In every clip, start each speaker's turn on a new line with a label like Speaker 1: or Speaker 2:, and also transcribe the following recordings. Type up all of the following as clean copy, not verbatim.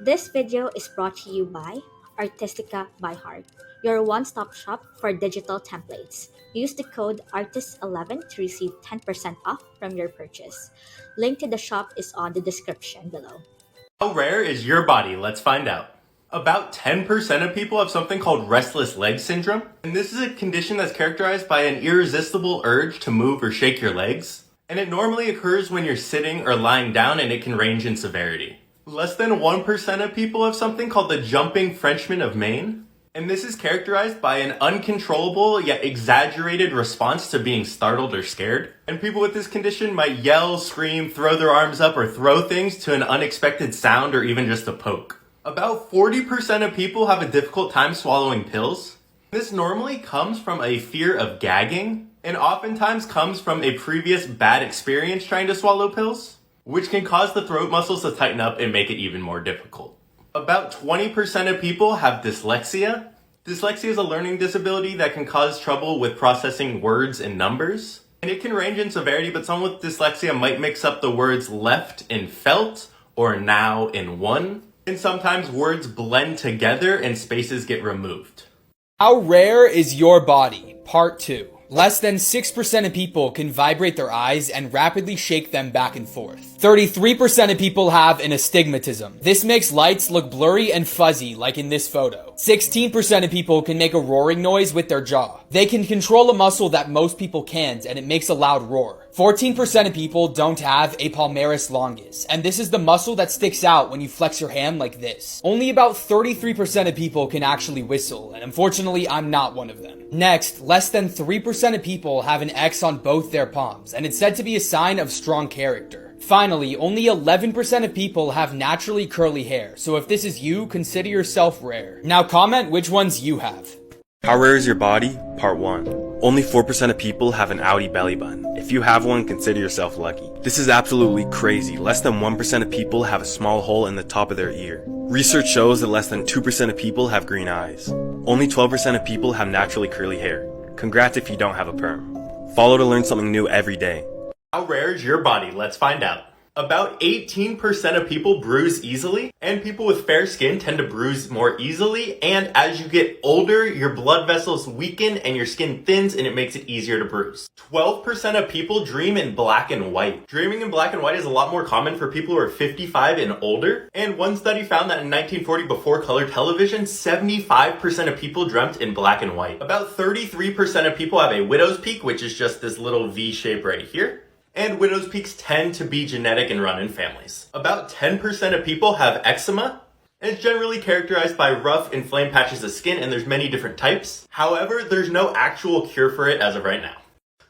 Speaker 1: This video is brought to you by Artistica by Heart, your one-stop shop for digital templates. Use the code ARTIST11 to receive 10% off from your purchase. Link to the shop is on the description below.
Speaker 2: How rare is your body? Let's find out. About 10% of people have something called restless leg syndrome, and this is a condition that's characterized by an irresistible urge to move or shake your legs. And it normally occurs when you're sitting or lying down, and it can range in severity. Less than 1% of people have something called the jumping Frenchman of Maine, and this is characterized by an uncontrollable yet exaggerated response to being startled or scared. And people with this condition might yell, scream, throw their arms up, or throw things to an unexpected sound or even just a poke. About 40% of people have a difficult time swallowing pills. This normally comes from a fear of gagging, and oftentimes comes from a previous bad experience trying to swallow pills, which can cause the throat muscles to tighten up and make it even more difficult. About 20% of people have dyslexia. Dyslexia is a learning disability that can cause trouble with processing words and numbers. And it can range in severity, but someone with dyslexia might mix up the words left and felt, or now and one. And sometimes words blend together and spaces get removed.
Speaker 3: How rare is your body? Part 2. Less than 6% of people can vibrate their eyes and rapidly shake them back and forth. 33% of people have an astigmatism. This makes lights look blurry and fuzzy like in this photo. 16% of people can make a roaring noise with their jaw. They can control a muscle that most people can't, and it makes a loud roar. 14% of people don't have a palmaris longus, and this is the muscle that sticks out when you flex your hand like this. Only about 33% of people can actually whistle, and unfortunately I'm not one of them. Next, less than 3% of people have an X on both their palms, and it's said to be a sign of strong character. Finally, only 11% of people have naturally curly hair, so if this is you, consider yourself rare. Now comment which ones you have.
Speaker 4: How rare is your body? Part 1. Only 4% of people have an outie belly button. If you have one, consider yourself lucky. This is absolutely crazy. Less than 1% of people have a small hole in the top of their ear. Research shows that less than 2% of people have green eyes. Only 12% of people have naturally curly hair. Congrats if you don't have a perm. Follow to learn something new every day.
Speaker 2: How rare is your body? Let's find out. About 18% of people bruise easily, and people with fair skin tend to bruise more easily, and as you get older, your blood vessels weaken and your skin thins, and it makes it easier to bruise. 12% of people dream in black and white. Dreaming in black and white is a lot more common for people who are 55 and older, and one study found that in 1940, before color television, 75% of people dreamt in black and white. About 33% of people have a widow's peak, which is just this little V shape right here. And widow's peaks tend to be genetic and run in families. About 10% of people have eczema, and it's generally characterized by rough, inflamed patches of skin, and there's many different types. However, there's no actual cure for it as of right now.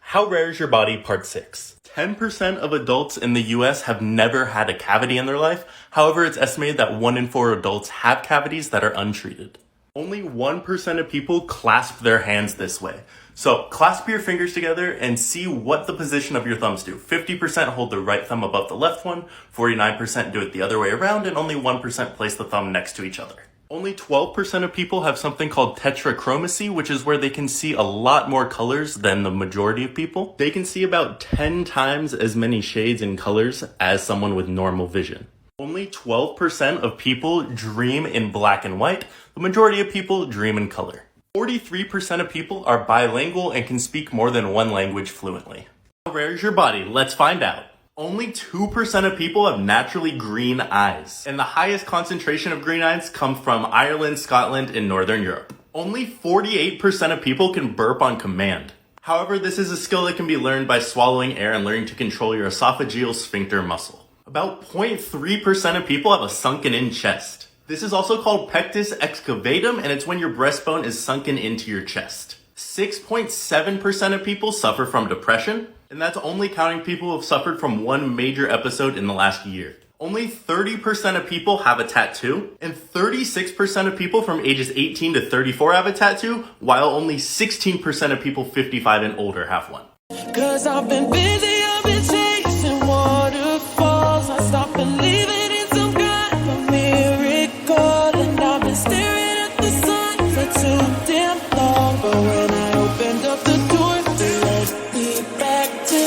Speaker 2: How rare is your body? Part 6. 10% of adults in the US have never had a cavity in their life. However, it's estimated that 1 in 4 adults have cavities that are untreated. Only 1% of people clasp their hands this way. So clasp your fingers together and see what the position of your thumbs do. 50% hold the right thumb above the left one, 49% do it the other way around, and only 1% place the thumb next to each other. Only 12% of people have something called tetrachromacy, which is where they can see a lot more colors than the majority of people. They can see about 10 times as many shades and colors as someone with normal vision. Only 12% of people dream in black and white. The majority of people dream in color. 43% of people are bilingual and can speak more than one language fluently. How rare is your body? Let's find out. Only 2% of people have naturally green eyes, and the highest concentration of green eyes come from Ireland, Scotland, and Northern Europe. Only 48% of people can burp on command. However, this is a skill that can be learned by swallowing air and learning to control your esophageal sphincter muscle. About 0.3% of people have a sunken-in chest. This is also called pectus excavatum, and it's when your breastbone is sunken into your chest. 6.7% of people suffer from depression, and that's only counting people who have suffered from one major episode in the last year. Only 30% of people have a tattoo, and 36% of people from ages 18 to 34 have a tattoo, while only 16% of people 55 and older have one.
Speaker 5: 'Cause I've been busy, I've been chasing waterfalls. I stopped believing in some kind of miracle, and I've been staring at the sun for too damn long. But when I opened up the door, it led me back to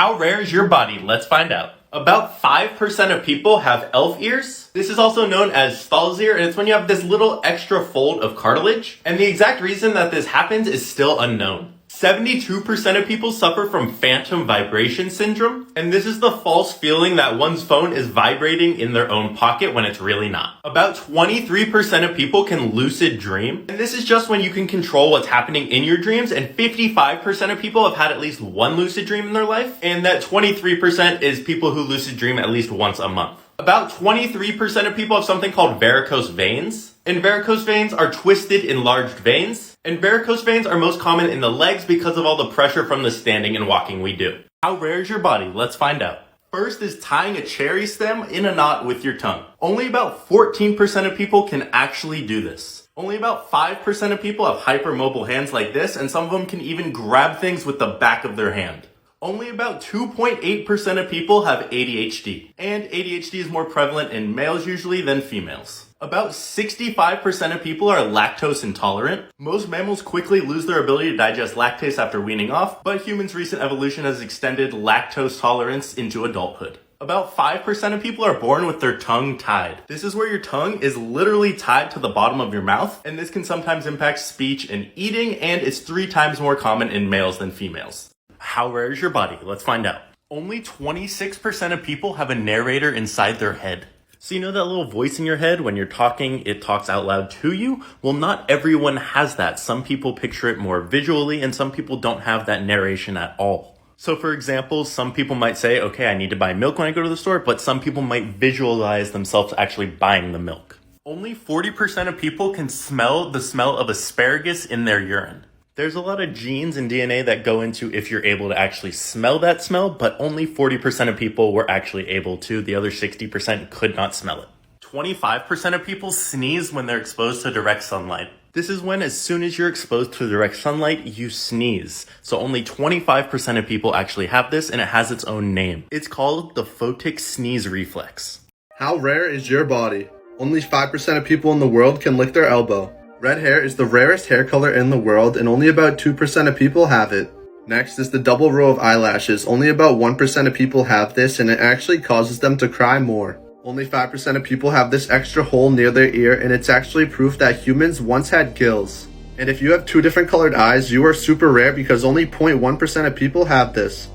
Speaker 2: How rare is your body? Let's find out. About 5% of people have elf ears. This is also known as Stahl's ear, and it's when you have this little extra fold of cartilage. And the exact reason that this happens is still unknown. 72% of people suffer from phantom vibration syndrome, and this is the false feeling that one's phone is vibrating in their own pocket when it's really not. About 23% of people can lucid dream, and this is just when you can control what's happening in your dreams, and 55% of people have had at least one lucid dream in their life, and that 23% is people who lucid dream at least once a month. About 23% of people have something called varicose veins, and varicose veins are twisted, enlarged veins. And varicose veins are most common in the legs because of all the pressure from the standing and walking we do. How rare is your body? Let's find out. First is tying a cherry stem in a knot with your tongue. Only about 14% of people can actually do this. Only about 5% of people have hypermobile hands like this, and some of them can even grab things with the back of their hand. Only about 2.8% of people have ADHD, and ADHD is more prevalent in males usually than females. About 65% of people are lactose intolerant. Most mammals quickly lose their ability to digest lactase after weaning off, but humans' recent evolution has extended lactose tolerance into adulthood. About 5% of people are born with their tongue tied. This is where your tongue is literally tied to the bottom of your mouth, and this can sometimes impact speech and eating, and it's 3 times more common in males than females. How rare is your body? Let's find out. Only 26% of people have a narrator inside their head. So you know that little voice in your head when you're talking, it talks out loud to you? Well, not everyone has that. Some people picture it more visually, and some people don't have that narration at all. So for example, some people might say, okay, I need to buy milk when I go to the store, but some people might visualize themselves actually buying the milk. Only 40% of people can smell the smell of asparagus in their urine. There's a lot of genes and DNA that go into if you're able to actually smell that smell, but only 40% of people were actually able to. The other 60% could not smell it. 25% of people sneeze when they're exposed to direct sunlight. This is when as soon as you're exposed to direct sunlight, you sneeze. So only 25% of people actually have this, and it has its own name. It's called the photic sneeze reflex.
Speaker 6: How rare is your body? Only 5% of people in the world can lick their elbow. Red hair is the rarest hair color in the world, and only about 2% of people have it. Next is the double row of eyelashes. Only about 1% of people have this, and it actually causes them to cry more. Only 5% of people have this extra hole near their ear, and it's actually proof that humans once had gills. And if you have 2 different colored eyes, you are super rare because only 0.1% of people have this.